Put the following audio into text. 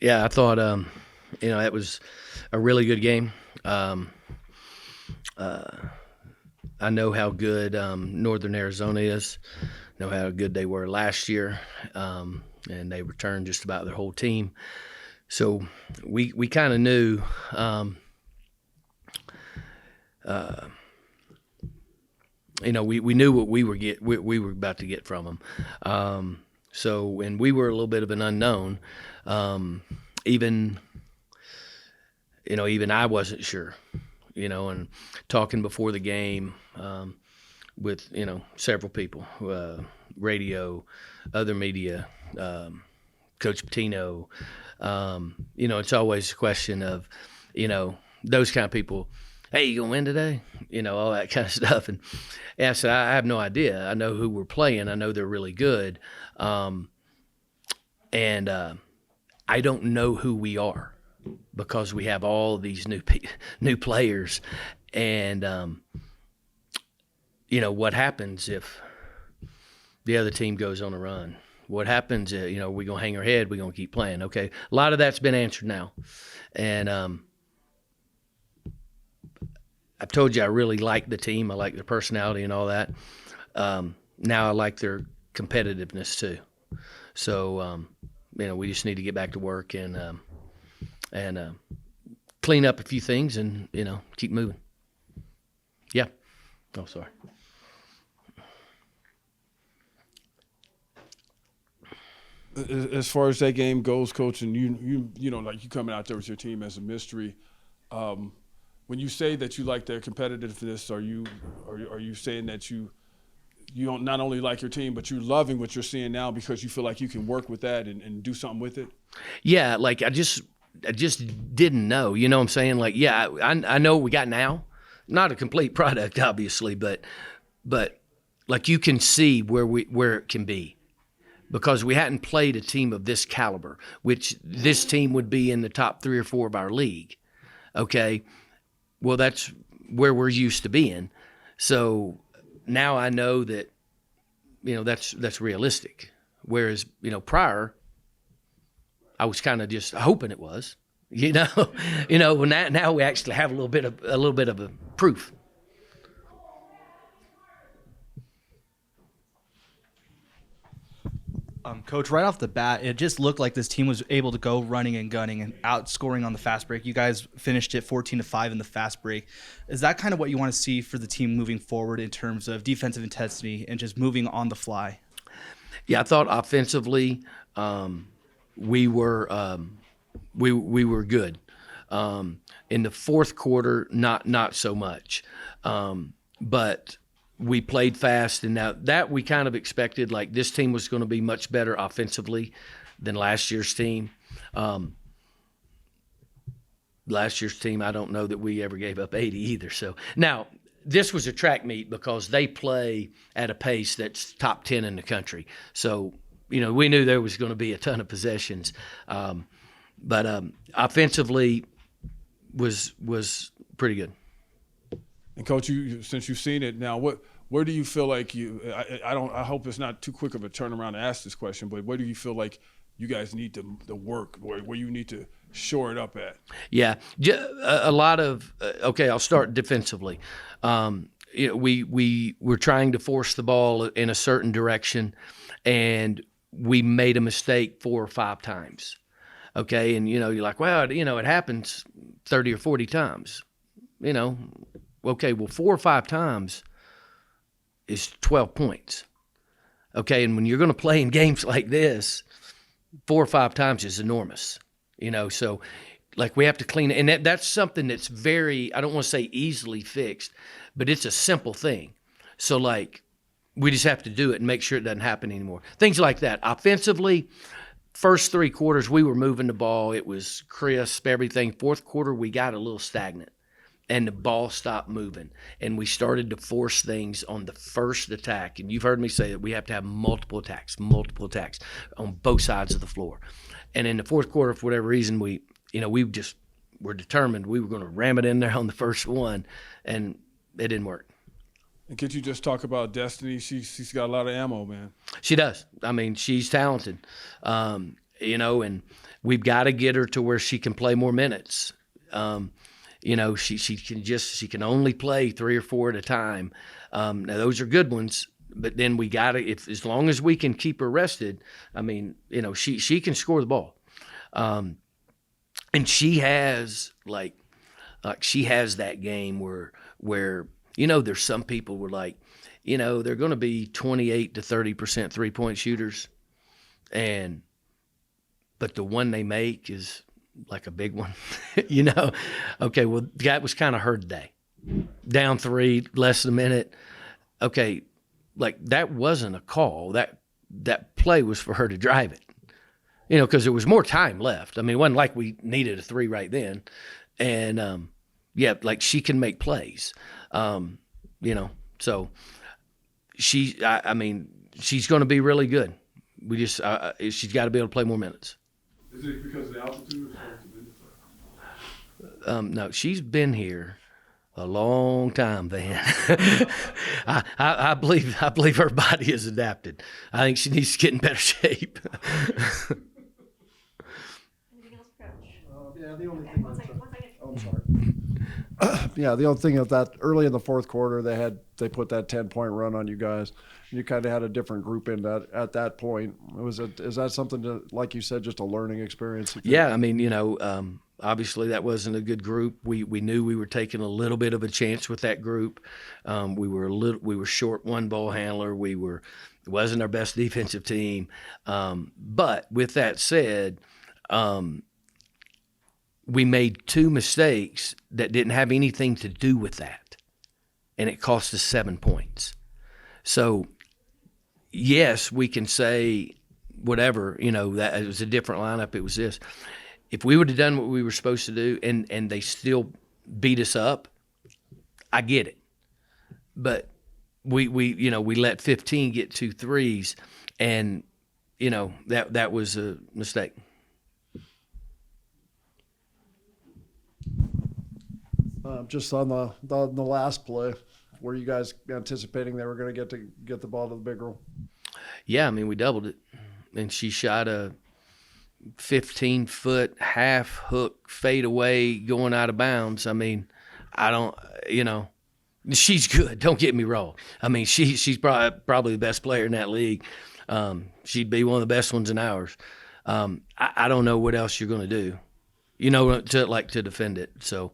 Yeah, I thought that was a really good game. I know how good Northern Arizona is. Know how good they were last year, and they returned just about their whole team. So we kind of knew. We knew what we were about to get from them. And we were a little bit of an unknown. Even I wasn't sure. And talking before the game with several people, radio, other media, Coach Patino. It's always a question of, those kind of people. Hey, you gonna win today? All that kind of stuff. And I said, I have no idea. I know who we're playing. I know they're really good. And I don't know who we are because we have all these new players. And, what happens if the other team goes on a run? What happens, we're going to hang our head, we're going to keep playing. Okay, a lot of that's been answered now. And I've told you I really like the team. I like their personality and all that. Now I like their competitiveness too. So, we just need to get back to work and clean up a few things and, keep moving. Yeah. Oh, sorry. As far as that game goes, Coach, and you like you coming out there with your team as a mystery, when you say that you like their competitiveness, are you saying that you don't not only like your team, but you're loving what you're seeing now because you feel like you can work with that and do something with it? Yeah, like I just didn't know. You know what I'm saying? Like, yeah, I know what we got now. Not a complete product, obviously, but like you can see where it can be. Because we hadn't played a team of this caliber, which this team would be in the top 3 or 4 of our league. Okay, well that's where we're used to being. So now I know that that's realistic. Whereas prior, I was kind of just hoping it was. Well, now we actually have a little bit of a proof. Coach, right off the bat, it just looked like this team was able to go running and gunning and outscoring on the fast break. You guys finished it 14-5 in the fast break. Is that kind of what you want to see for the team moving forward in terms of defensive intensity and just moving on the fly? Yeah, I thought offensively we were good. In the fourth quarter, not so much, but we played fast, and now that we kind of expected, like this team was going to be much better offensively than last year's team. Last year's team, I don't know that we ever gave up 80 either. So now this was a track meet because they play at a pace that's top 10 in the country. So, we knew there was going to be a ton of possessions. But offensively was pretty good. And Coach, since you've seen it now, where do you feel like I hope it's not too quick of a turnaround to ask this question, but where do you feel like you guys need to work, where you need to shore it up at? Yeah, a lot of okay. I'll start defensively. We were trying to force the ball in a certain direction, and we made a mistake 4 or 5 times. Okay, and you're like, well, it happens 30 or 40 times. Okay, well, 4 or 5 times is 12 points. Okay, and when you're going to play in games like this, 4 or 5 times is enormous. So like we have to clean it. And that's something that's very, I don't want to say easily fixed, but it's a simple thing. So like we just have to do it and make sure it doesn't happen anymore. Things like that. Offensively, first 3 quarters, we were moving the ball. It was crisp, everything. Fourth quarter, we got a little stagnant. And the ball stopped moving, and we started to force things on the first attack. And you've heard me say that we have to have multiple attacks on both sides of the floor. And in the fourth quarter, for whatever reason, we just were determined we were going to ram it in there on the first one, and it didn't work. And could you just talk about Destiny? She's got a lot of ammo, man. She does. I mean, she's talented. and we've got to get her to where she can play more minutes. She can only play 3 or 4 at a time. Now those are good ones, but then we got to, as long as we can keep her rested, she can score the ball. And she has she has that game where there's some people were like, they're going to be 28 to 30% 3-point shooters, but the one they make is like a big one, Okay, well, that was kind of her day. Down 3, less than a minute. Okay, like that wasn't a call. That play was for her to drive it, because there was more time left. I mean, it wasn't like we needed a 3 right then. And, like she can make plays, so she's going to be really good. We just, she's got to be able to play more minutes. Is it because of the altitude or No, she's been here a long time, Van. I believe her body is adapted. I think she needs to get in better shape. Anything else, Coach? Yeah, the only Okay, thing one second. Oh, I'm sorry. Yeah, the only thing is that early in the fourth quarter they put that 10-point run on you guys. You kind of had a different group in that at that point. Is that something to, like you said, just a learning experience? Yeah, obviously that wasn't a good group. We knew we were taking a little bit of a chance with that group. We were short one ball handler. It wasn't our best defensive team. But with that said, we made 2 mistakes that didn't have anything to do with that, and it cost us 7 points. So, yes, we can say whatever, that it was a different lineup, it was this. If we would have done what we were supposed to do and they still beat us up, I get it. But we let 15 get 2 threes, and, that was a mistake. Just on the last play, were you guys anticipating they were going to get the ball to the big girl? Yeah, we doubled it, and she shot a 15-foot half hook fade away going out of bounds. She's good. Don't get me wrong. She's probably the best player in that league. She'd be one of the best ones in ours. I don't know what else you're going to do, to defend it. So